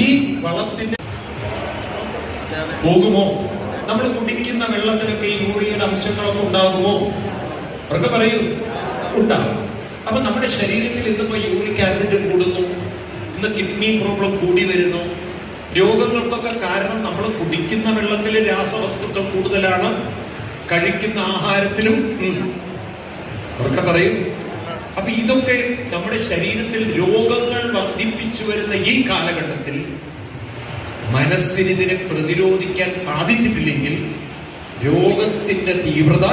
ഈ വളത്തിന്റെ പോകുമോ? നമ്മൾ കുടിക്കുന്ന വെള്ളത്തിലൊക്കെ ഈ യൂറിയുടെ അംശങ്ങളൊക്കെ ഉണ്ടാകുമോ? അവർക്ക് പറയൂ, ഉണ്ടാകും. അപ്പൊ നമ്മുടെ ശരീരത്തിൽ ഇന്നിപ്പോ യൂറിക് ആസിഡ് കൂടുന്നു, ഇന്ന് കിഡ്നി പ്രോബ്ലം കൂടി വരുന്നു. രോഗങ്ങൾക്കൊക്കെ കാരണം നമ്മൾ കുടിക്കുന്ന വെള്ളത്തിൽ രാസവസ്തുക്കൾ കൂടുതലാണ്, കഴിക്കുന്ന ആഹാരത്തിലും. അവർക്ക് പറയും. അപ്പൊ ഇതൊക്കെ നമ്മുടെ ശരീരത്തിൽ രോഗങ്ങൾ വർദ്ധിപ്പിച്ചു വരുന്ന ഈ കാലഘട്ടത്തിൽ മനസ്സിന് ഇതിനെ പ്രതിരോധിക്കാൻ സാധിച്ചിട്ടില്ലെങ്കിൽ രോഗത്തിന്റെ തീവ്രത,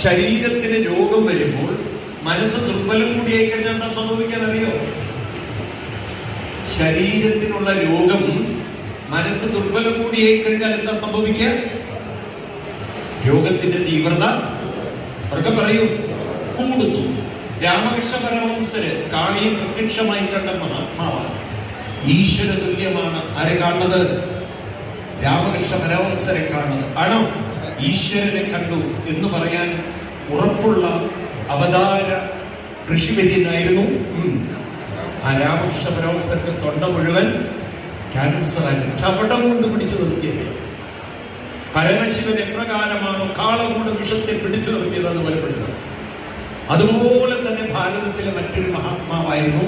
ശരീരത്തിന് രോഗം വരുമ്പോൾ മനസ്സ് ദുർബലം കൂടിയായി കഴിഞ്ഞാൽ എന്താ സംഭവിക്കാൻ അറിയോ? ശരീരത്തിനുള്ള രോഗം മനസ്സ് ദുർബലം കൂടിയായി കഴിഞ്ഞാൽ എന്താ സംഭവിക്കുക? രോഗത്തിന്റെ തീവ്രത അവർക്ക് പറയൂ കൂടുന്നു. രാമകൃഷ്ണ പരമഹംസര് കാളിയെ പ്രത്യക്ഷമായി കണ്ട മഹാത്മാവാണ്, ഈശ്വര തുല്യമാണ്. ആരെ കാണുന്നത്? രാമകൃഷ്ണ പരമഹംസരെ കാണുന്നത് ആണോ? ഈശ്വരനെ കണ്ടു എന്ന് പറയാൻ ഉറപ്പുള്ള അവതാര ഋഷിവര്യനായിരുന്നു. ആ രാമകൃഷ്ണ പരമഹംസർക്ക് തൊണ്ട മുഴുവൻ ക്യാൻസറായി ശപടം കൊണ്ട് പിടിച്ചു നിർത്തിയത്. പരമശിവൻ എപ്രകാരമാണോ കാളകൂട വിഷത്തെ പിടിച്ചു നിർത്തിയത് അതുപോലെ പിടിച്ചത്. അതുപോലെ തന്നെ ഭാരതത്തിലെ മറ്റൊരു മഹാത്മാവായിരുന്നു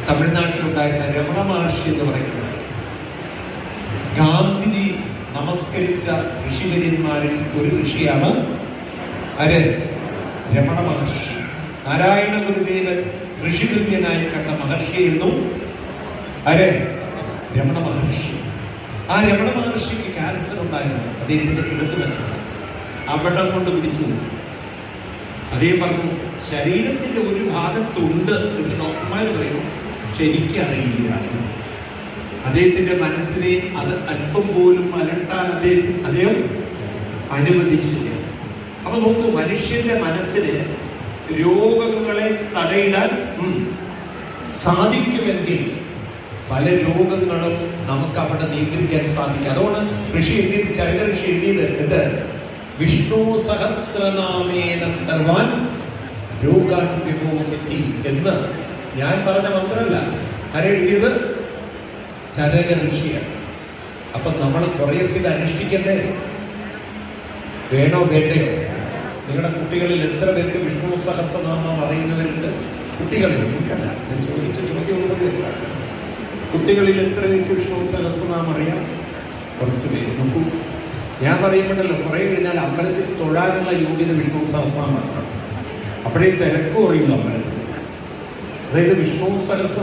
തമിഴ്നാട്ടിലുണ്ടായിരുന്ന രമണ മഹർഷി എന്ന് പറയുന്നത്. ഗാന്ധിജി നമസ്കരിച്ച ഋഷിവര്യന്മാരിൽ ഒരു ഋഷിയാണ് ആര്? രമണ മഹർഷി. നാരായണ ഗുരുദേവൻ ഋഷിതുല്യനായി കണ്ട മഹർഷിയായിരുന്നു ആര്? രമണ മഹർഷി. ആ രമണ മഹർഷിക്ക് ക്യാൻസർ ഉണ്ടായിരുന്നു. അദ്ദേഹത്തിന്റെ ഇടതുവശം അവിടം കൊണ്ട് പിടിച്ചു നിന്നു. അദ്ദേഹം പറഞ്ഞു, ശരീരത്തിന്റെ ഒരു ഭാഗത്തുണ്ട് എന്ന് ഡോക്ടർമാർ പറയുന്നു, പക്ഷെ എനിക്കറിയില്ല. അദ്ദേഹത്തിന്റെ മനസ്സിനെ അത് അല്പം പോലും അലട്ടാൻ അദ്ദേഹം അനുവദിച്ചില്ല. അപ്പൊ നോക്കൂ, മനുഷ്യന്റെ മനസ്സിന് രോഗങ്ങളെ തടയിടാൻ സാധിക്കുമെങ്കിൽ പല രോഗങ്ങളും നമുക്ക് അവിടെ നിയന്ത്രിക്കാൻ സാധിക്കും. അതുകൊണ്ട് ഋഷി എഴുതിയത്, ചരിത്ര ഋഷി എഴുതിയത് എന്ത്? വിഷ്ണു സഹസ്രനാമേന സർവാൻ രോഗാൻ വിമോചതി എന്ന് ഞാൻ പറഞ്ഞ മന്ത്രമല്ല. ആരെഴുതിയത്? ചരക ഋഷിയാണ്. അപ്പൊ നമ്മൾ കുറെയൊക്കെ ഇത് അനുഷ്ഠിക്കണ്ടേ? വേണോ വേണ്ടയോ? നിങ്ങളുടെ കുട്ടികളിൽ എത്ര പേർക്ക് വിഷ്ണു സഹസ്രനാമം അറിയുന്നവരുണ്ട്? കുട്ടികളിൽ എനിക്കല്ല, ഞാൻ ചോദിച്ച ചോദ്യം. കുട്ടികളിൽ എത്ര പേർക്ക് വിഷ്ണു സഹസ്രനാമം അറിയാം? കുറച്ച് പേര്. നോക്കൂ, ഞാൻ പറയുമ്പോഴല്ലോ കുറെ കഴിഞ്ഞാൽ അമ്പലത്തിൽ തൊഴാനുള്ള യോഗ്യത വിഷ്ണു സഹസ്രനാമം. അപ്പോഴേ തിരക്കും അറിയുള്ളൂ അമ്പലത്തിൽ. അതായത് വിഷ്ണു സഹസ്ര